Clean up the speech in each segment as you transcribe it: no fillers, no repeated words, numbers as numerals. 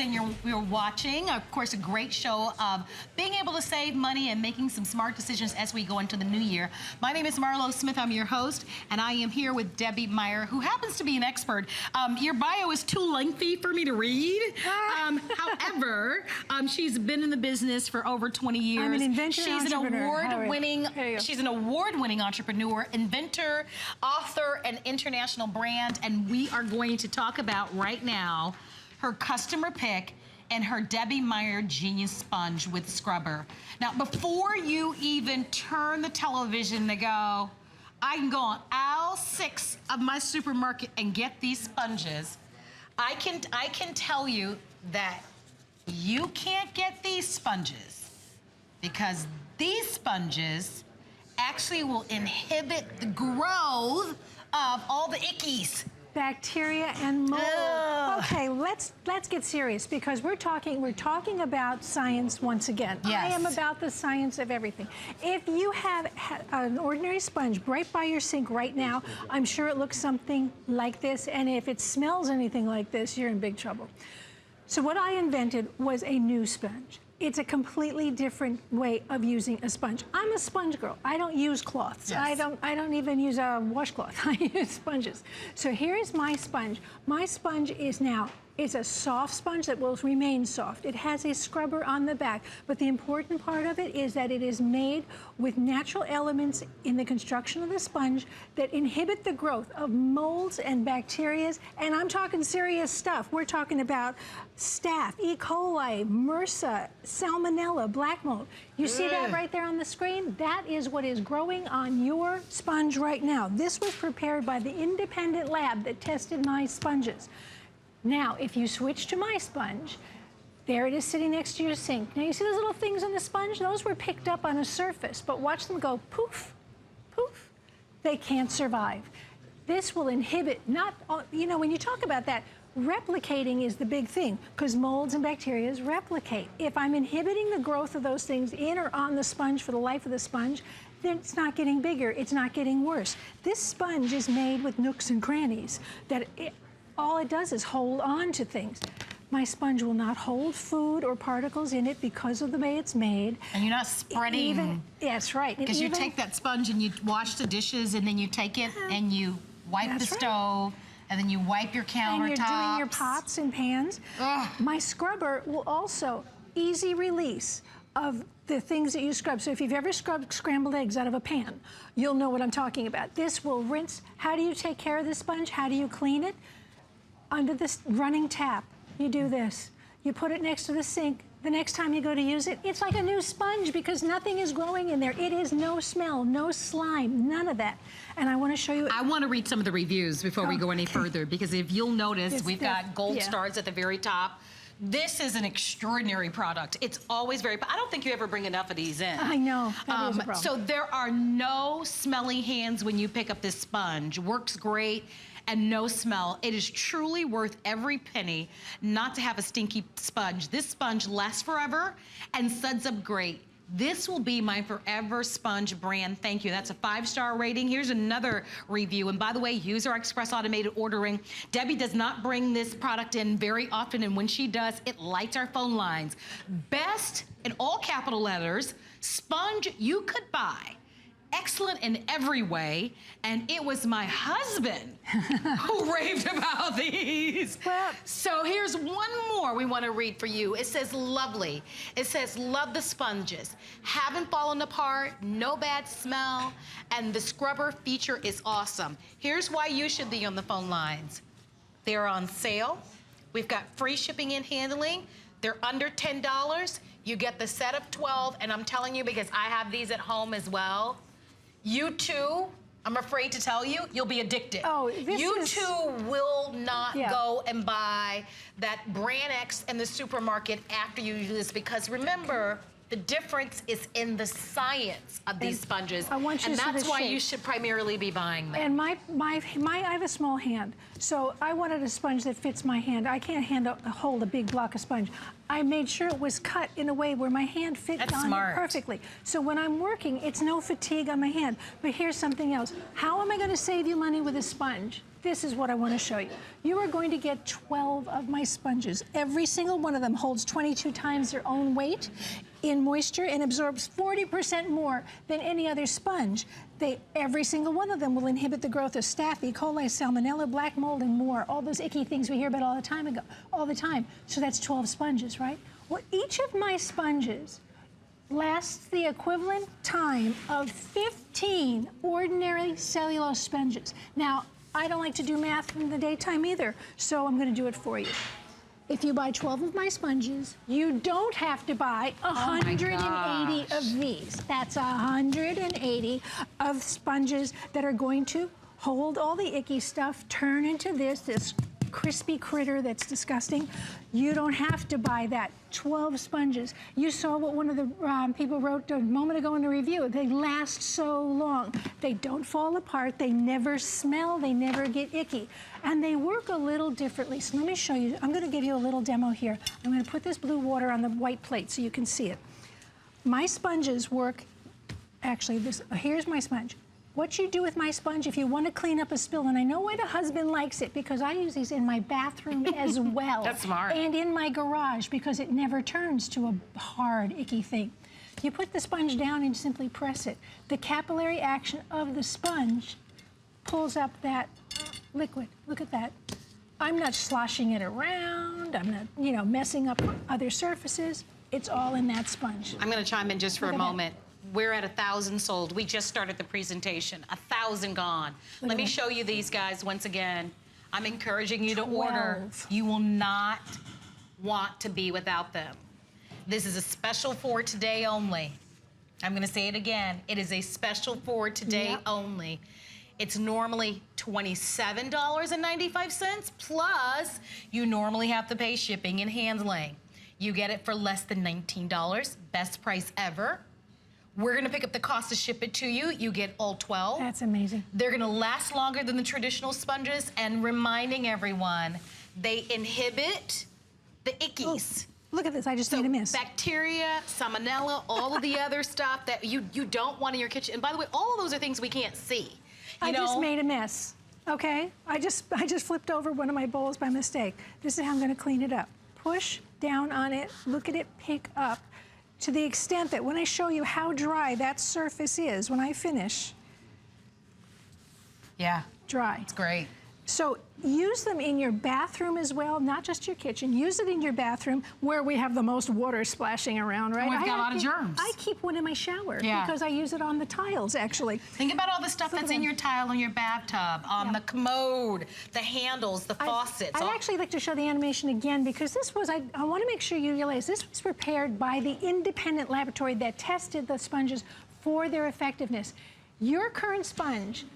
and you're watching, of course, a great show of being able to save money and making some smart decisions as we go into the new year. My name is Marlo Smith. I'm your host, and I am here with Debbie Meyer, who happens to be an expert. Your bio is too lengthy for me to read. However, she's been in the business for over 20 years. I'm an inventor and entrepreneur. She's an award-winning entrepreneur, inventor, author, and international brand, and we are going to talk about right now her customer pick and her Debbie Meyer GeniusSponge with scrubber. Now, before you even turn the television to go, I can go on aisle 6 of my supermarket and get these sponges. I can tell you that you can't get these sponges because these sponges actually will inhibit the growth of all the ickies. Bacteria and mold. Ugh. Okay, let's get serious because we're talking about science once again. Yes. I am about the science of everything. If you have an ordinary sponge right by your sink right now, I'm sure it looks something like this, and if it smells anything like this, you're in big trouble. So what I invented was a new sponge. It's a completely different way of using a sponge. I'm a sponge girl. I don't use cloths. Yes. I don't even use a washcloth. I use sponges. So here is my sponge. My sponge is it's a soft sponge that will remain soft. It has a scrubber on the back, but the important part of it is that it is made with natural elements in the construction of the sponge that inhibit the growth of molds and bacteria, and I'm talking serious stuff. We're talking about staph, E. coli, MRSA, salmonella, black mold. You see that right there on the screen? That is what is growing on your sponge right now. This was prepared by the independent lab that tested my sponges. Now, if you switch to my sponge, there it is sitting next to your sink. Now, you see those little things on the sponge? Those were picked up on a surface, but watch them go poof, poof. They can't survive. This will inhibit, when you talk about that, replicating is the big thing because molds and bacteria replicate. If I'm inhibiting the growth of those things in or on the sponge for the life of the sponge, then it's not getting bigger, it's not getting worse. This sponge is made with nooks and crannies that all it does is hold on to things. My sponge will not hold food or particles in it because of the way it's made. And you're not spreading. That's right. Because you take that sponge and you wash the dishes and then you take it and you wipe the stove and then you wipe your countertops. And you're doing your pots and pans. Ugh. My scrubber will also easy release of the things that you scrub. So if you've ever scrubbed scrambled eggs out of a pan, you'll know what I'm talking about. This will rinse. How do you take care of the sponge? How do you clean it? Under this running tap, you do this. You put it next to the sink. The next time you go to use it, it's like a new sponge because nothing is growing in there. It is no smell, no slime, none of that. And I want to show you. I want to read some of the reviews before we go any further because if you'll notice, we've got gold stars at the very top. This is an extraordinary product. It's always very, I don't think you ever bring enough of these in. I know, that is a problem. So there are no smelly hands when you pick up this sponge. Works great. And no smell. It is truly worth every penny not to have a stinky sponge. This sponge lasts forever and suds up great. This will be my forever sponge brand. Thank you. That's a 5-star rating. Here's another review. And by the way, use our express automated ordering. Debbie does not bring this product in very often, and when she does, it lights our phone lines. Best, in all capital letters, sponge you could buy. Excellent in every way, and it was my husband who raved about these. Well, so here's one more we want to read for you. It says lovely. It says love the sponges. Haven't fallen apart, no bad smell, and the scrubber feature is awesome. Here's why you should be on the phone lines. They're on sale. We've got free shipping and handling. They're under $10. You get the set of 12, and I'm telling you because I have these at home as well. You too, I'm afraid to tell you, you'll be addicted. Oh, you too will not go and buy that Brand X in the supermarket after you use this because remember, the difference is in the science of these sponges. I want you and to see that's the why shape. you should primarily be buying them. And I have a small hand, so I wanted a sponge that fits my hand. I can't hold a big block of sponge. I made sure it was cut in a way where my hand fits on it perfectly. So when I'm working, it's no fatigue on my hand. But here's something else. How am I going to save you money with a sponge? this is what I want to show you. You are going to get 12 of my sponges. Every single one of them holds 22 times their own weight in moisture and absorbs 40% more than any other sponge. Every single one of them will inhibit the growth of staph, E. coli, salmonella, black mold, and more. All those icky things we hear about all the time. So that's 12 sponges, right? Well, each of my sponges lasts the equivalent time of 15 ordinary cellulose sponges. Now, I don't like to do math in the daytime either, so I'm going to do it for you. If you buy 12 of my sponges, you don't have to buy 180 of these. That's 180 of sponges that are going to hold all the icky stuff, turn into this crispy critter that's disgusting. You don't have to buy that. 12 sponges. You saw what one of the people wrote a moment ago in the review. They last so long. They don't fall apart. They never smell. They never get icky. And they work a little differently. So let me show you. I'm going to give you a little demo here. I'm going to put this blue water on the white plate so you can see it. My sponges work, actually, here's my sponge. What you do with my sponge if you want to clean up a spill, and I know why the husband likes it, because I use these in my bathroom as well. That's smart. And in my garage, because it never turns to a hard, icky thing. You put the sponge down and simply press it. The capillary action of the sponge pulls up that liquid. Look at that. I'm not sloshing it around. I'm not, messing up other surfaces. It's all in that sponge. I'm going to chime in just for a moment. We're at 1,000 sold. We just started the presentation. 1,000 gone. Let me show you these guys once again. I'm encouraging you to order. You will not want to be without them. This is a special for today only. I'm going to say it again. It is a special for today only. It's normally $27.95 plus you normally have to pay shipping and handling. You get it for less than $19, best price ever. We're gonna pick up the cost to ship it to you. You get all 12. That's amazing. They're gonna last longer than the traditional sponges, and reminding everyone, they inhibit the ickies. Oh, look at this, I just made a mess. Bacteria, salmonella, all of the other stuff that you don't want in your kitchen. And by the way, all of those are things we can't see. I just made a mess, okay? I just flipped over one of my bowls by mistake. This is how I'm gonna clean it up. Push down on it, look at it pick up. To the extent that when I show you how dry that surface is, when I finish, dry. It's great. So use them in your bathroom as well, not just your kitchen. Use it in your bathroom where we have the most water splashing around, right? And we've got a lot of germs. I keep one in my shower because I use it on the tiles, actually. Think about all the stuff that's in your tile in your bathtub, on the commode, the handles, the faucets. I'd actually like to show the animation again because this was, I want to make sure you realize this was prepared by the independent laboratory that tested the sponges for their effectiveness. Your current sponge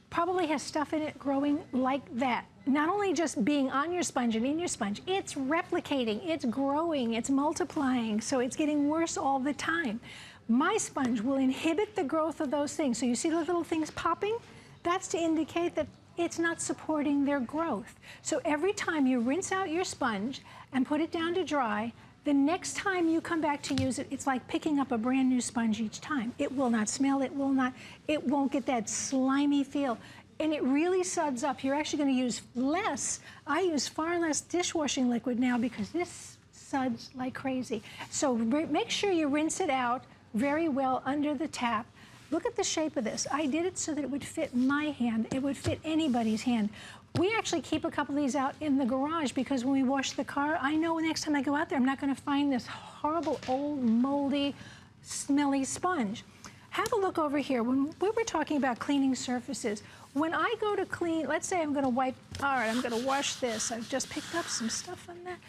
probably has stuff in it growing like that. Not only just being on your sponge and in your sponge, it's replicating, it's growing, it's multiplying, so it's getting worse all the time. My sponge will inhibit the growth of those things. So you see those little things popping? That's to indicate that it's not supporting their growth. So every time you rinse out your sponge and put it down to dry, the next time you come back to use it, it's like picking up a brand new sponge each time. It will not smell, it won't get that slimy feel. And it really suds up. You're actually gonna use less. I use far less dishwashing liquid now because this suds like crazy. So make sure you rinse it out very well under the tap. Look at the shape of this. I did it so that it would fit my hand. It would fit anybody's hand. We actually keep a couple of these out in the garage because when we wash the car, I know next time I go out there, I'm not going to find this horrible, old, moldy, smelly sponge. Have a look over here. When we were talking about cleaning surfaces, when I go to clean, let's say I'm going to wipe, all right, I'm going to wash this. I've just picked up some stuff on that.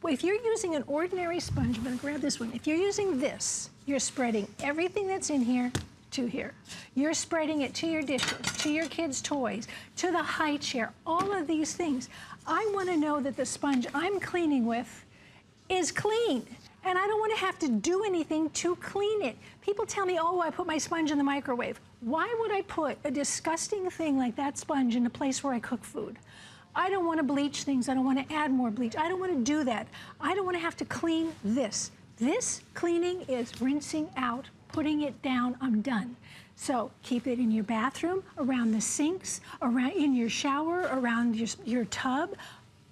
If you're using an ordinary sponge, I'm going to grab this one. If you're using this, you're spreading everything that's in here to here. You're spreading it to your dishes, to your kids' toys, to the high chair, all of these things. I want to know that the sponge I'm cleaning with is clean, and I don't want to have to do anything to clean it. People tell me, oh, I put my sponge in the microwave. Why would I put a disgusting thing like that sponge in a place where I cook food? I don't want to bleach things. I don't want to add more bleach. I don't want to do that. I don't want to have to clean this. This cleaning is rinsing out putting it down, I'm done. So keep it in your bathroom, around the sinks, around in your shower, around your tub.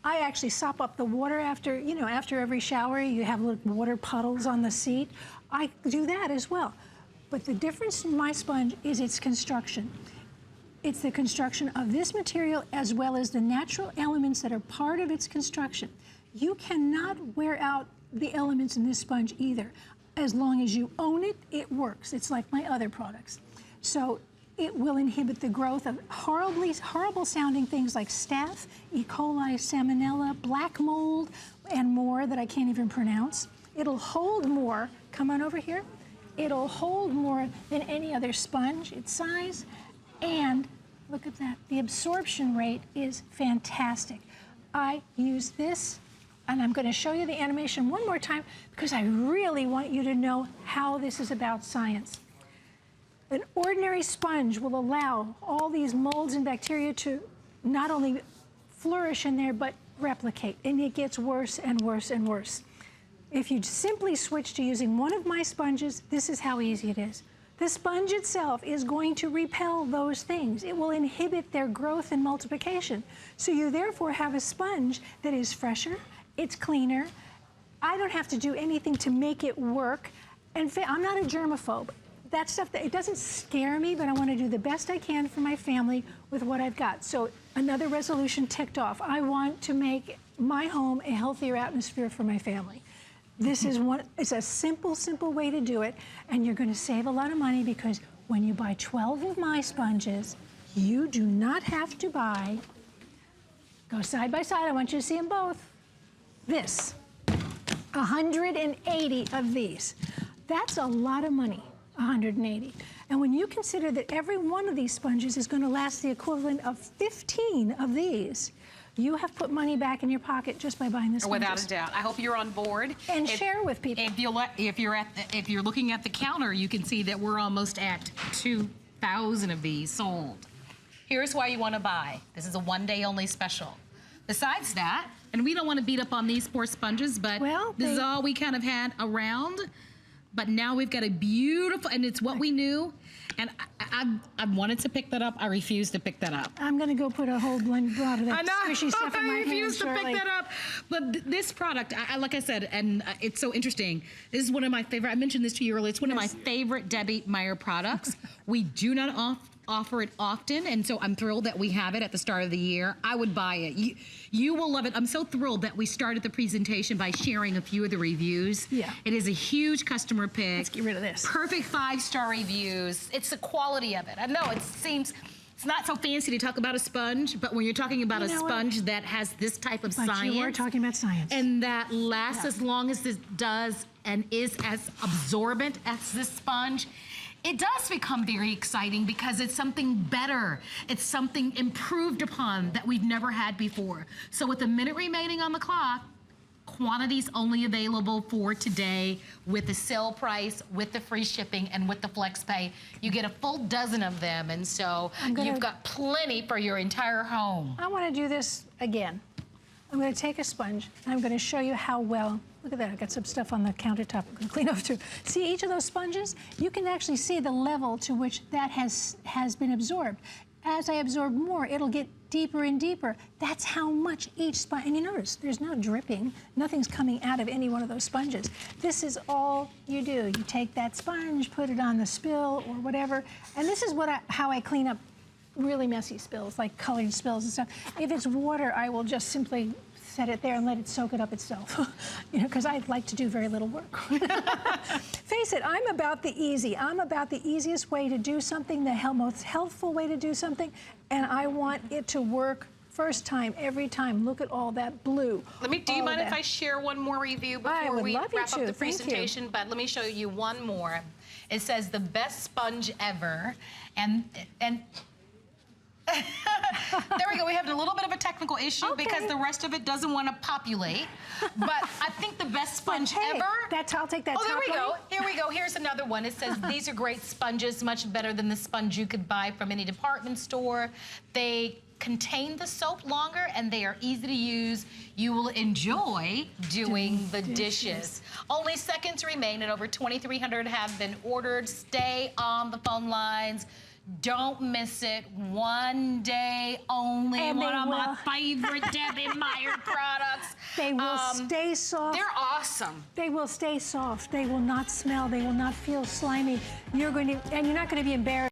I actually sop up the water after, you know, after every shower. You have little water puddles on the seat. I do that as well. But the difference in my sponge is its construction. It's the construction of this material as well as the natural elements that are part of its construction. You cannot wear out the elements in this sponge either. As long as you own it, it works. It's like my other products. So it will inhibit the growth of horrible sounding things like staph, E. coli, salmonella, black mold, and more that I can't even pronounce. It'll hold more, come on over here. It'll hold more than any other sponge, its size, and look at that, the absorption rate is fantastic. I use this, and I'm gonna show you the animation one more time because I really want you to know how this is about science. An ordinary sponge will allow all these molds and bacteria to not only flourish in there, but replicate, and it gets worse and worse and worse. If you simply switch to using one of my sponges, this is how easy it is. The sponge itself is going to repel those things. It will inhibit their growth and multiplication. So you therefore have a sponge that is fresher, it's cleaner. I don't have to do anything to make it work. And I'm not a germaphobe. That stuff, it doesn't scare me, but I want to do the best I can for my family with what I've got. So another resolution ticked off. I want to make my home a healthier atmosphere for my family. This is one, it's a simple way to do it, and you're going to save a lot of money because when you buy 12 of my sponges, you do not have to buy, go side by side, I want you to see them both, this, 180 of these. That's a lot of money. 180. And when you consider that every one of these sponges is going to last the equivalent of 15 of these, you have put money back in your pocket just by buying this. Without a doubt. I hope you're on board. And share with people. If you're looking at the counter, you can see that we're almost at 2,000 of these sold. Here's why you want to buy. This is a one-day only special. Besides that, and we don't want to beat up on these poor sponges, but this is all we kind of had around. But now we've got a beautiful, and it's what we knew. And I wanted to pick that up. I refused to pick that up. I'm going to go put a whole blend of that squishy stuff in my hand. I refused to pick that up. But this product, like I said, and it's so interesting. This is one of my favorite. I mentioned this to you earlier. It's one of my favorite Debbie Meyer products. We do not offer it often, and so I'm thrilled that we have it at the start of the year. I would buy it. You will love it. I'm so thrilled that we started the presentation by sharing a few of the reviews. Yeah. It is a huge customer pick. Let's get rid of this. Perfect 5-star reviews. It's the quality of it. I know it seems, it's not so fancy to talk about a sponge, but when you're talking about a sponge that has this type of science. You are talking about science. And that lasts as long as this does and is as absorbent as this sponge, it does become very exciting because it's something better. It's something improved upon that we've never had before. So with a minute remaining on the clock, quantities only available for today with the sale price, with the free shipping, and with the flex pay. You get a full dozen of them, and so you've got plenty for your entire home. I want to do this again. I'm going to take a sponge, and I'm going to show you how well. Look at that, I've got some stuff on the countertop I'm going to clean up too. See each of those sponges? You can actually see the level to which that has been absorbed. As I absorb more, it'll get deeper and deeper. That's how much each sponge, and you notice there's no dripping. Nothing's coming out of any one of those sponges. This is all you do. You take that sponge, put it on the spill or whatever, and this is how I clean up really messy spills, like colored spills and stuff. If it's water, I will just simply set it there and let it soak it up itself. You know, because I like to do very little work. Face it, I'm about the easy. I'm about the easiest way to do something, the most healthful way to do something, and I want it to work first time, every time. Look at all that blue. Do you mind if I share one more review before we wrap up the presentation? But let me show you one more. It says the best sponge ever, and there we go. We have a little bit of a technical issue because the rest of it doesn't want to populate. But I think the best sponge ever. I'll take that. Oh, there we go. Here we go. Here's another one. It says these are great sponges, much better than the sponge you could buy from any department store. They contain the soap longer, and they are easy to use. You will enjoy doing the dishes. Only seconds remain, and over 2,300 have been ordered. Stay on the phone lines. Don't miss it. One day only. And one of my favorite Debbie Meyer products. They will stay soft. They're awesome. They will stay soft. They will not smell. They will not feel slimy. You're going to, and you're not going to be embarrassed.